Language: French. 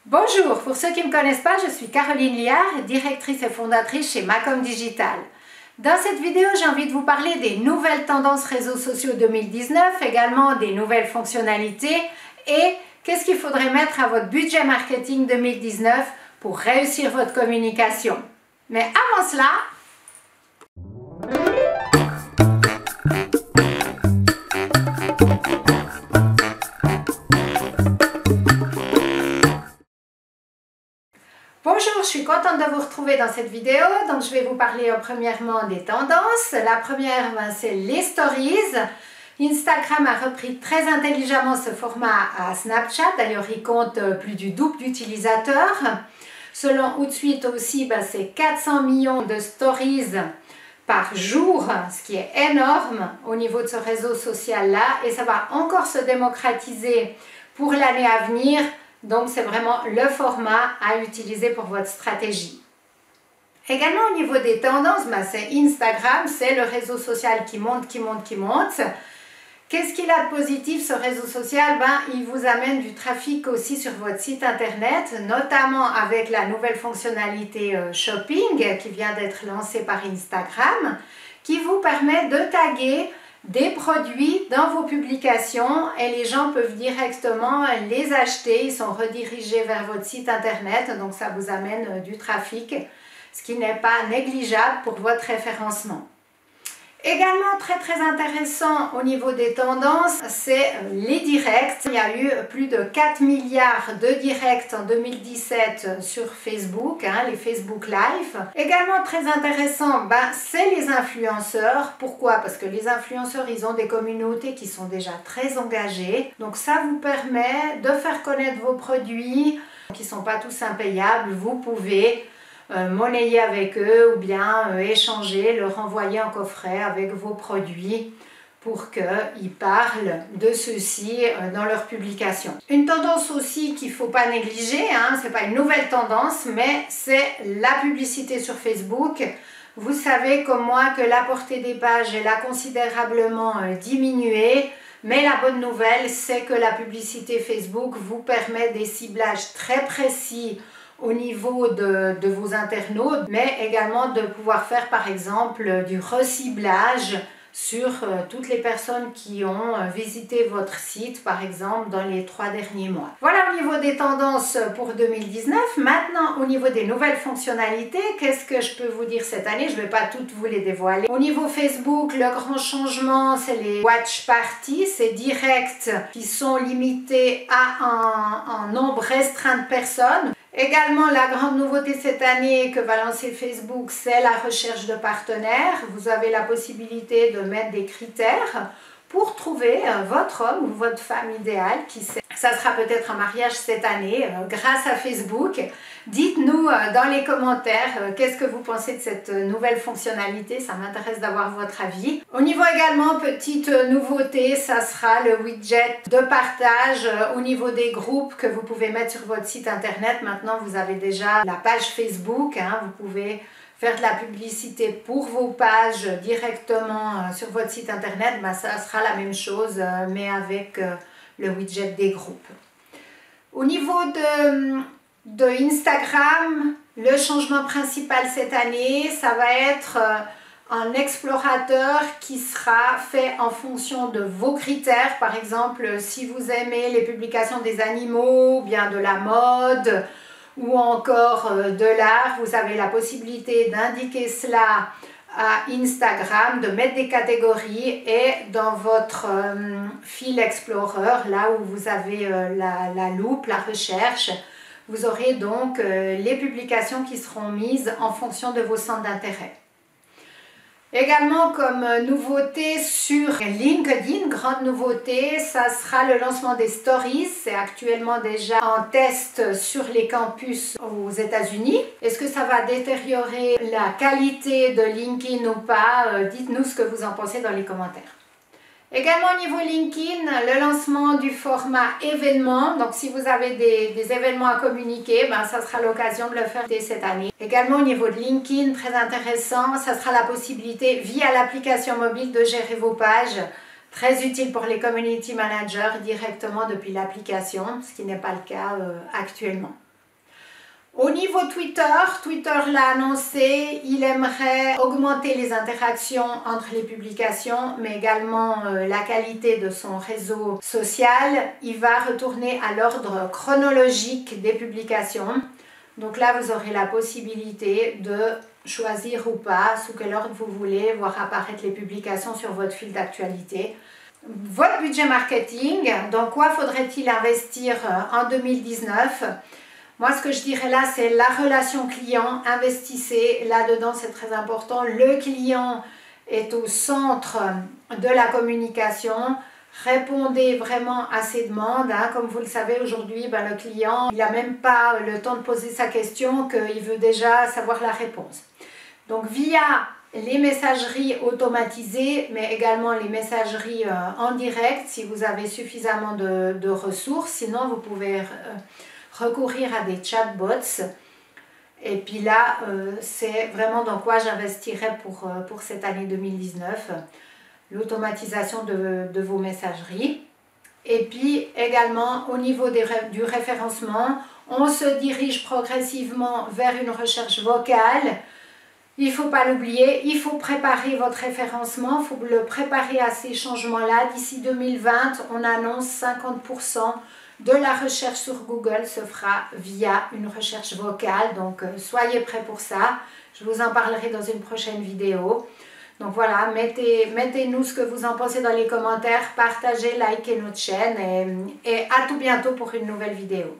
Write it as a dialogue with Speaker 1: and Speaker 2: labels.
Speaker 1: Bonjour, pour ceux qui ne me connaissent pas, je suis Caroline Liard, directrice et fondatrice chez Macom Digital. Dans cette vidéo, j'ai envie de vous parler des nouvelles tendances réseaux sociaux 2019, également des nouvelles fonctionnalités et qu'est-ce qu'il faudrait mettre à votre budget marketing 2019 pour réussir votre communication. Mais avant cela, bonjour, je suis contente de vous retrouver dans cette vidéo. Donc je vais vous parler premièrement des tendances. La première, c'est les stories. Instagram a repris très intelligemment ce format à Snapchat. D'ailleurs, il compte plus du double d'utilisateurs. Selon Hootsuite aussi, c'est 400 millions de stories par jour, ce qui est énorme au niveau de ce réseau social-là. Et ça va encore se démocratiser pour l'année à venir. Donc, c'est vraiment le format à utiliser pour votre stratégie. Également, au niveau des tendances, c'est Instagram, c'est le réseau social qui monte, qui monte, qui monte. Qu'est-ce qu'il a de positif, ce réseau social? Il vous amène du trafic aussi sur votre site internet, notamment avec la nouvelle fonctionnalité Shopping qui vient d'être lancée par Instagram, qui vous permet de taguer des produits dans vos publications et les gens peuvent directement les acheter, ils sont redirigés vers votre site internet, donc ça vous amène du trafic, ce qui n'est pas négligeable pour votre référencement. Également très intéressant au niveau des tendances, c'est les directs. Il y a eu plus de 4 milliards de directs en 2017 sur Facebook, les Facebook Live. Également très intéressant, c'est les influenceurs. Pourquoi? Parce que les influenceurs, ils ont des communautés qui sont déjà très engagées. Donc ça vous permet de faire connaître vos produits qui ne sont pas tous impayables. Vous pouvez monnayer avec eux ou bien échanger, leur envoyer en coffret avec vos produits pour qu'ils parlent de ceux-ci dans leurs publications. Une tendance aussi qu'il ne faut pas négliger, ce n'est pas une nouvelle tendance, mais c'est la publicité sur Facebook. Vous savez comme moi que la portée des pages elle a considérablement diminué, mais la bonne nouvelle c'est que la publicité Facebook vous permet des ciblages très précis au niveau de vos internautes, mais également de pouvoir faire par exemple du reciblage sur toutes les personnes qui ont visité votre site par exemple dans les 3 derniers mois. Voilà au niveau des tendances pour 2019. Maintenant au niveau des nouvelles fonctionnalités, qu'est-ce que je peux vous dire cette année? Je ne vais pas toutes vous les dévoiler. Au niveau Facebook, le grand changement c'est les watch parties, ces directs qui sont limités à un nombre restreint de personnes. Également, la grande nouveauté cette année que va lancer Facebook, c'est la recherche de partenaires. Vous avez la possibilité de mettre des critères pour trouver votre homme ou votre femme idéale. Qui sait, ça sera peut-être un mariage cette année grâce à Facebook. Dites-nous dans les commentaires qu'est-ce que vous pensez de cette nouvelle fonctionnalité. Ça m'intéresse d'avoir votre avis. Au niveau également, petite nouveauté, ça sera le widget de partage au niveau des groupes que vous pouvez mettre sur votre site internet. Maintenant, vous avez déjà la page Facebook. Vous pouvez faire de la publicité pour vos pages directement sur votre site internet. Ça sera la même chose, mais avec le widget des groupes. Au niveau de Instagram, le changement principal cette année, ça va être un explorateur qui sera fait en fonction de vos critères. Par exemple, si vous aimez les publications des animaux, bien de la mode ou encore de l'art, vous avez la possibilité d'indiquer cela à Instagram, de mettre des catégories et dans votre fil Explorer, là où vous avez la loupe, la recherche, vous aurez donc les publications qui seront mises en fonction de vos centres d'intérêt. Également comme nouveauté sur LinkedIn, grande nouveauté, ça sera le lancement des stories. C'est actuellement déjà en test sur les campus aux États-Unis. Est-ce que ça va détériorer la qualité de LinkedIn ou pas? Dites-nous ce que vous en pensez dans les commentaires. Également au niveau LinkedIn, le lancement du format événement. Donc si vous avez des événements à communiquer, ça sera l'occasion de le faire cette année. Également au niveau de LinkedIn, très intéressant, ça sera la possibilité via l'application mobile de gérer vos pages. Très utile pour les community managers directement depuis l'application, ce qui n'est pas le cas actuellement. Au niveau Twitter, Twitter l'a annoncé, il aimerait augmenter les interactions entre les publications, mais également la qualité de son réseau social. Il va retourner à l'ordre chronologique des publications. Donc là, vous aurez la possibilité de choisir ou pas, sous quel ordre vous voulez, voir apparaître les publications sur votre fil d'actualité. Votre budget marketing, dans quoi faudrait-il investir en 2019 ? Moi, ce que je dirais là, c'est la relation client. Investissez là-dedans, c'est très important. Le client est au centre de la communication. Répondez vraiment à ses demandes. Comme vous le savez aujourd'hui, le client, il n'a même pas le temps de poser sa question qu'il veut déjà savoir la réponse. Donc, via les messageries automatisées, mais également les messageries en direct, si vous avez suffisamment de ressources. Sinon, vous pouvez recourir à des chatbots. Et puis là, c'est vraiment dans quoi j'investirais pour cette année 2019. L'automatisation de vos messageries. Et puis également au niveau du référencement, on se dirige progressivement vers une recherche vocale. Il ne faut pas l'oublier, il faut préparer votre référencement, il faut le préparer à ces changements-là. D'ici 2020, on annonce 50% de la recherche sur Google se fera via une recherche vocale. Donc soyez prêts pour ça. Je vous en parlerai dans une prochaine vidéo. Donc voilà, mettez-nous ce que vous en pensez dans les commentaires, partagez, likez notre chaîne et à tout bientôt pour une nouvelle vidéo.